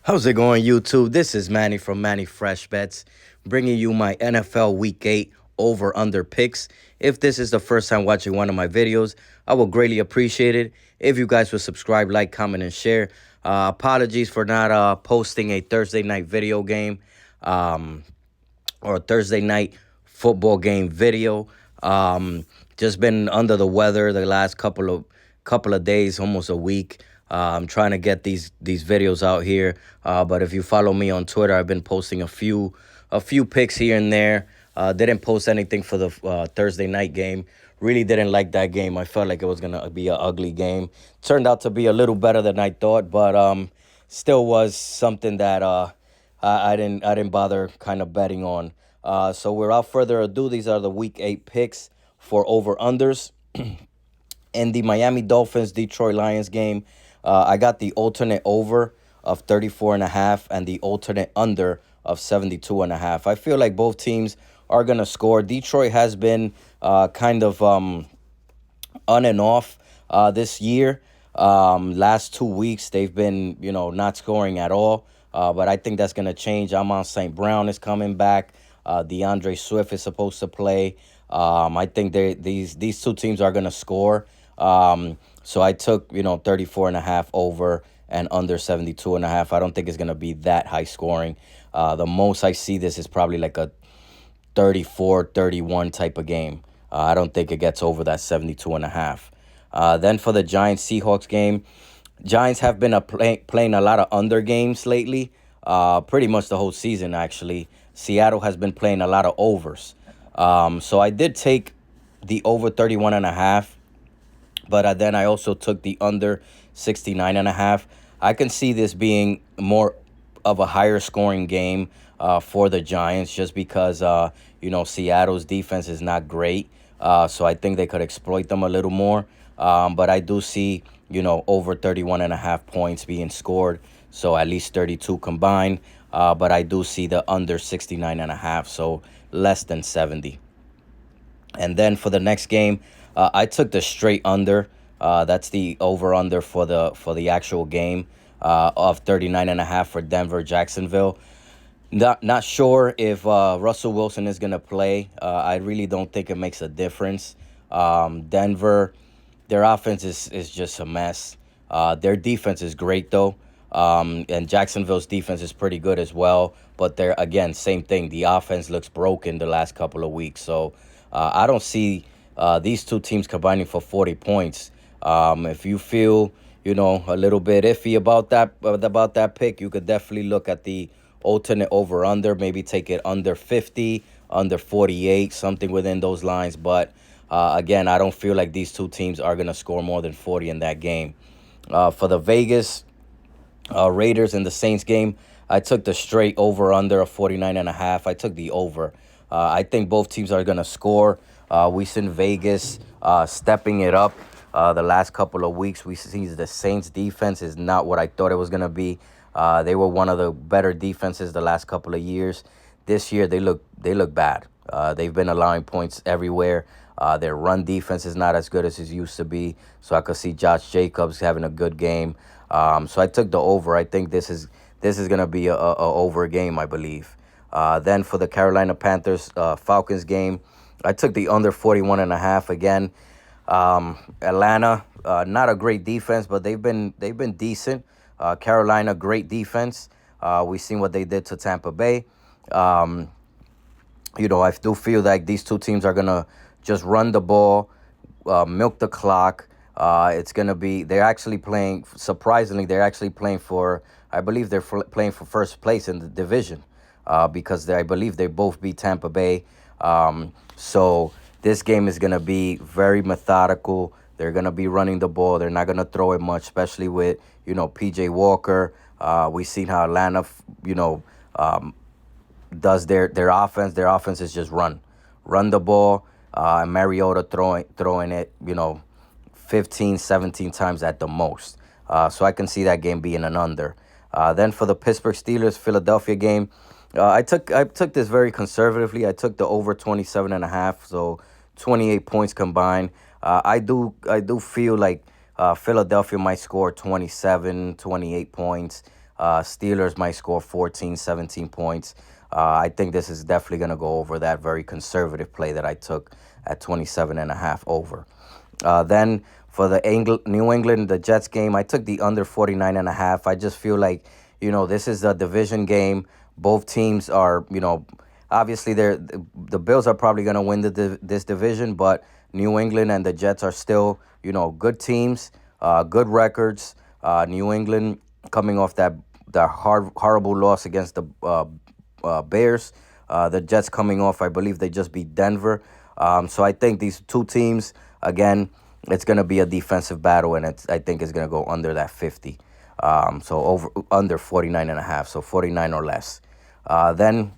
How's it going, YouTube? This is Manny from Manny Fresh Bets, bringing you my NFL Week 8 over-under picks. If this is the first time watching one of my videos, I will greatly appreciate it if you guys would subscribe, like, comment, and share. Apologies for not posting a Thursday night video game um, or a Thursday night football game video. Just been under the weather the last couple of days, almost a week. I'm trying to get these videos out here. But if you follow me on Twitter, I've been posting a few picks here and there. Didn't post anything for the Thursday night game. Really didn't like that game. I felt like it was gonna be an ugly game. Turned out to be a little better than I thought, but still was something that I didn't bother kind of betting on. So without further ado, these are the Week 8 picks for over unders. In the Miami Dolphins Detroit Lions game, I got the alternate over of 34.5 and the alternate under of 72.5. I feel like both teams are going to score. Detroit has been kind of on and off this year. Last 2 weeks, they've been, not scoring at all. But I think that's going to change. Amon St. Brown is coming back. DeAndre Swift is supposed to play. I think these two teams are going to score. So I took, 34.5 over and under 72.5. I don't think it's going to be that high scoring. The most I see this is probably like a 34-31 type of game. I don't think it gets over that 72.5. Then for the Giants-Seahawks game, Giants have been playing a lot of under games lately, pretty much the whole season, actually. Seattle has been playing a lot of overs. So I did take the over 31.5, but then I also took the under 69.5. I can see this being more of a higher scoring game for the Giants just because, Seattle's defense is not great. So I think they could exploit them a little more. But I do see, over 31.5 points being scored. So at least 32 combined. But I do see the under 69.5, so less than 70. And then for the next game, I took the straight under. That's the over under for the actual game of 39.5 for Denver Jacksonville. Not sure if Russell Wilson is gonna play. I really don't think it makes a difference. Denver, their offense is just a mess. Their defense is great though. And Jacksonville's defense is pretty good as well. But they're, again, same thing. The offense looks broken the last couple of weeks. So I don't see these two teams combining for 40 points. If you feel, a little bit iffy about that pick, you could definitely look at the alternate over-under. Maybe take it under 50, under 48, something within those lines. But, again, I don't feel like these two teams are going to score more than 40 in that game. For the Vegas Raiders and the Saints game, I took the straight over under of 49.5. I took the over. I think both teams are going to score. We seen Vegas stepping it up the last couple of weeks. We see the Saints defense is not what I thought it was going to be. They were one of the better defenses the last couple of years. This year they look bad. They've been allowing points everywhere. Their run defense is not as good as it used to be. So I could see Josh Jacobs having a good game. So I took the over. I think this is going to be a over game, I believe. Then for the Carolina Panthers Falcons game, I took the under 41.5 again. Atlanta, not a great defense, but they've been decent. Carolina, great defense. We've seen what they did to Tampa Bay. I do feel like these two teams are gonna just run the ball, milk the clock. They're actually playing, surprisingly, I believe they're playing for first place in the division because I believe they both beat Tampa Bay. So this game is going to be very methodical. They're going to be running the ball. They're not going to throw it much, especially with, P.J. Walker. We've seen how Atlanta, does their offense. Their offense is just run the ball. And Mariota throwing it, 15, 17 times at the most. So I can see that game being an under. Then for the Pittsburgh Steelers Philadelphia game, I took this very conservatively. I took the over 27.5, so 28 points combined. I do feel like Philadelphia might score 27, 28 points. Steelers might score 14, 17 points. I think this is definitely going to go over that very conservative play that I took at 27.5 over. Then for the New England, the Jets game, I took the under 49.5. I just feel like, this is a division game. Both teams are, obviously the Bills are probably going to win this division, but New England and the Jets are still, good teams, good records. New England coming off that horrible loss against the Bears. The Jets coming off, I believe they just beat Denver. So I think these two teams, again, it's going to be a defensive battle, and I think it's going to go under that 50. So under 49.5, so 49 or less. Then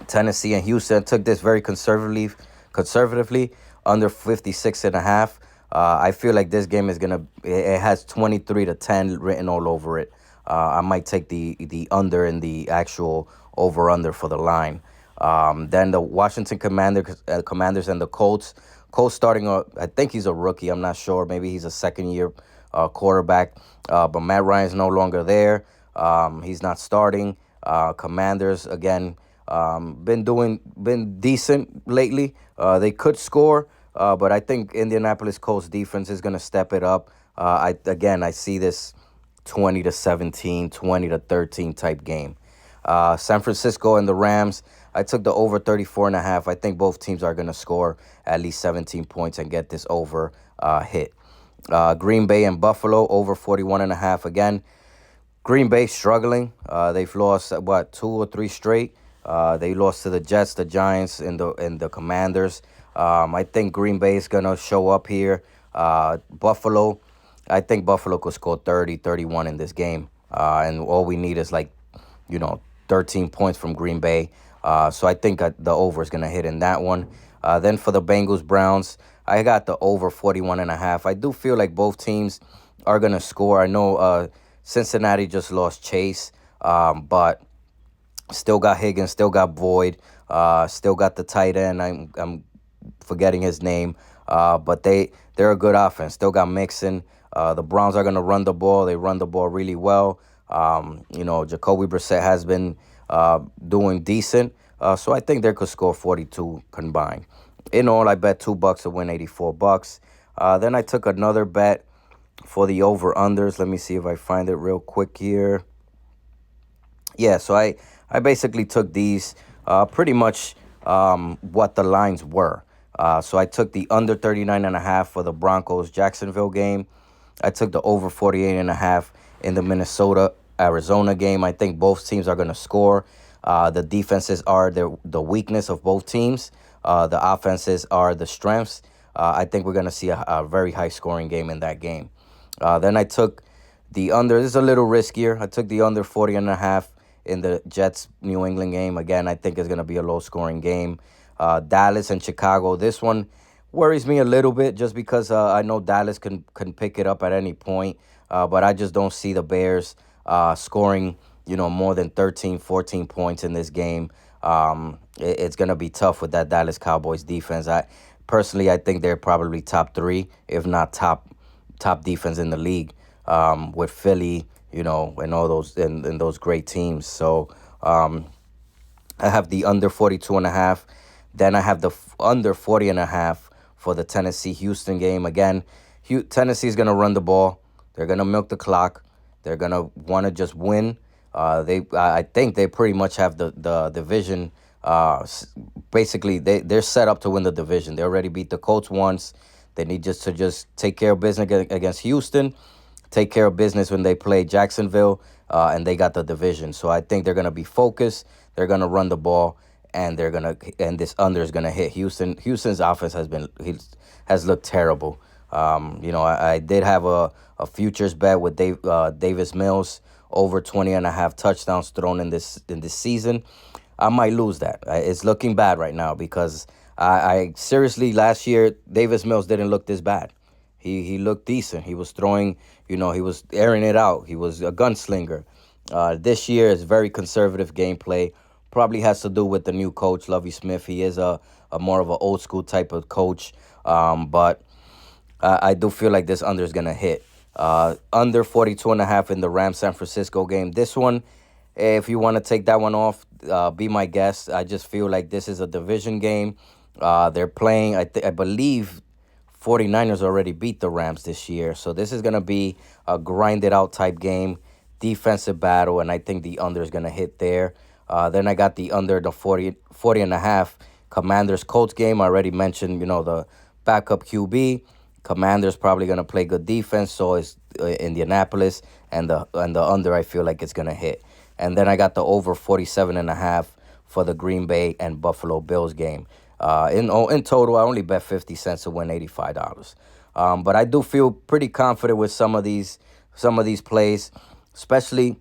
Tennessee and Houston took this very conservatively under 56.5. I feel like this game is it has 23-10 written all over it. I might take the under in the actual over-under for the line. Then the Washington Commanders and the Colts. Colts starting, I think he's a rookie. I'm not sure. Maybe he's a second-year quarterback. But Matt Ryan's no longer there. He's not starting. Commanders, again, been decent lately. They could score, but I think Indianapolis Colts defense is going to step it up. I see this 20-17, 20-13 type game. San Francisco and the Rams, I took the over 34.5. I think both teams are going to score at least 17 points and get this over hit. Green Bay and Buffalo, over 41.5. Again, Green Bay struggling. They've lost, 2 or 3 straight. They lost to the Jets, the Giants, and the Commanders. I think Green Bay is going to show up here. Buffalo, I think Buffalo could score 30, 31 in this game. And all we need is 13 points from Green Bay. So I think the over is going to hit in that one. Then for the Bengals-Browns, I got the over 41.5. I do feel like both teams are going to score. I know Cincinnati just lost Chase, but still got Higgins, still got Boyd, still got the tight end. I'm forgetting his name, but they're a good offense. Still got Mixon. The Browns are going to run the ball. They run the ball really well. Jacoby Brissett has been doing decent. So I think they could score 42 combined. In all, I bet $2 to win $84. Then I took another bet for the over-unders. Let me see if I find it real quick here. Yeah, so I basically took these pretty much what the lines were. So I took the under 39.5 for the Broncos-Jacksonville game. I took the over 48.5 in the Minnesota-Arizona game. I think both teams are going to score. The defenses are the weakness of both teams. The offenses are the strengths. I think we're going to see a very high-scoring game in that game. Then I took the under. This is a little riskier. I took the under 40.5 in the Jets-New England game. Again, I think it's going to be a low-scoring game. Dallas and Chicago. This one worries me a little bit just because I know Dallas can pick it up at any point. But I just don't see the Bears scoring, more than 13, 14 points in this game. It's going to be tough with that Dallas Cowboys defense. I think they're probably top 3, if not top defense in the league, with Philly, and all those and those great teams. So I have the under 42.5. Then I have the under 40.5 for the Tennessee-Houston game. Again, Tennessee's going to run the ball. They're going to milk the clock. They're going to want to just win. I think they pretty much have the division. Basically, they're set up to win the division. They already beat the Colts once. They need to take care of business against Houston, take care of business when they play Jacksonville, and they got the division. So I think they're going to be focused. They're going to run the ball, and this under is going to hit Houston. Houston's offense has looked terrible. I did have a futures bet with Davis Mills over 20.5 touchdowns thrown in this season. I might lose that. It's looking bad right now because I seriously, last year Davis Mills didn't look this bad. He looked decent. He was throwing, he was airing it out. He was a gunslinger. This year is very conservative gameplay. Probably has to do with the new coach, Lovie Smith. He is a more of an old school type of coach. But I do feel like this under is going to hit. Under 42.5 in the Rams San Francisco game. This one, if you want to take that one off, be my guest. I just feel like this is a division game. They're playing, I believe 49ers already beat the Rams this year. So this is going to be a grinded out type game, defensive battle, and I think the under is going to hit there. Then I got the under the 40 and a half Commanders Colts game. I already mentioned, the backup QB. Commanders probably going to play good defense, so is Indianapolis, and the under I feel like it's going to hit. And then I got the over 47 and a half for the Green Bay and Buffalo Bills game. In total, I only bet 50 cents to win $85. But I do feel pretty confident with some of these plays, especially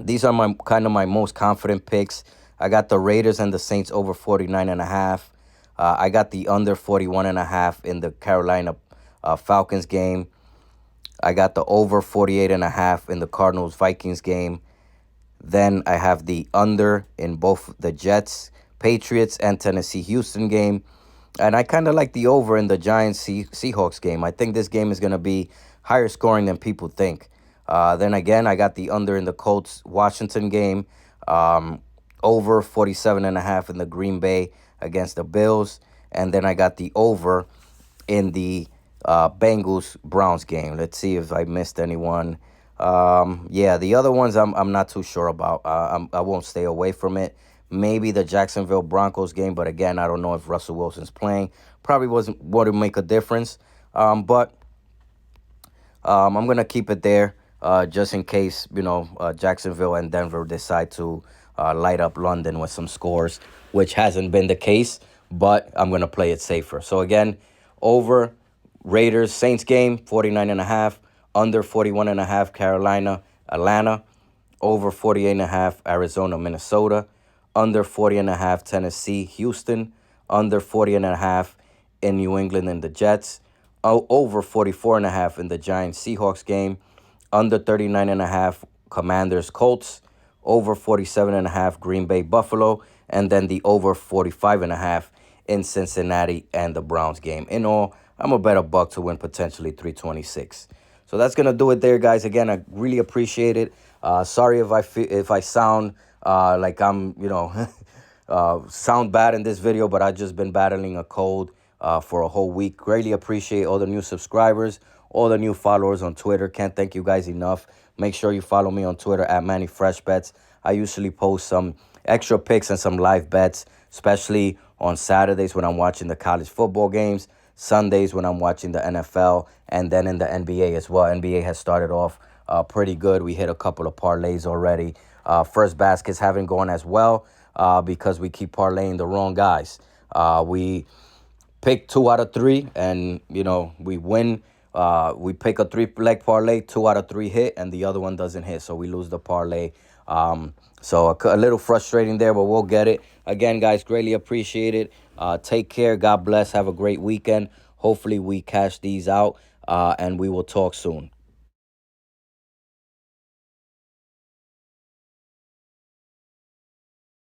these are my most confident picks. I got the Raiders and the Saints over 49 and a half. I got the under 41 and a half in the Carolina Falcons game. I got the over 48 and a half in the Cardinals Vikings game. Then I have the under in both the Jets, Patriots, and Tennessee Houston game. And I kind of like the over in the Giants Seahawks game. I think this game is going to be higher scoring than people think. Then again, I got the under in the Colts Washington game. Over 47 and a half in the Green Bay against the Bills. And then I got the over in the Bengals Browns game. Let's see if I missed anyone. Yeah, the other ones I'm not too sure about. I won't stay away from it. Maybe the Jacksonville Broncos game, but again, I don't know if Russell Wilson's playing. Probably wouldn't make a difference. But I'm gonna keep it there, just in case Jacksonville and Denver decide to light up London with some scores, which hasn't been the case. But I'm gonna play it safer. So again, over Raiders Saints game 49 and a half, under 41 and a half Carolina Atlanta, over 48 and a half Arizona Minnesota, under 40 and a half Tennessee Houston, under 40 and a half in New England and the Jets, over 44 and a half in the Giants Seahawks game, under 39 and a half Commanders Colts, over 47 and a half Green Bay Buffalo, and then the over 45 and a half in Cincinnati and the Browns game. In all, I'm a bet a buck to win potentially 326. So that's gonna do it there, guys. Again, I really appreciate it. Sorry if I sound like I'm sound bad in this video, but I've just been battling a cold for a whole week. Greatly appreciate all the new subscribers, all the new followers on Twitter. Can't thank you guys enough. Make sure you follow me on Twitter at Manny Fresh Bets. I usually post some extra picks and some live bets, especially on Saturdays when I'm watching the college football games, Sundays when I'm watching the NFL, and then in the NBA as well. NBA has started off pretty good. We hit a couple of parlays already. First baskets haven't gone as well because we keep parlaying the wrong guys. We pick 2 out of 3, and we win. We pick a 3-leg parlay, 2 out of 3 hit, and the other one doesn't hit, so we lose the parlay. So a little frustrating there, but we'll get it. Again, guys, greatly appreciate it. Take care. God bless. Have a great weekend. Hopefully we cash these out, and we will talk soon.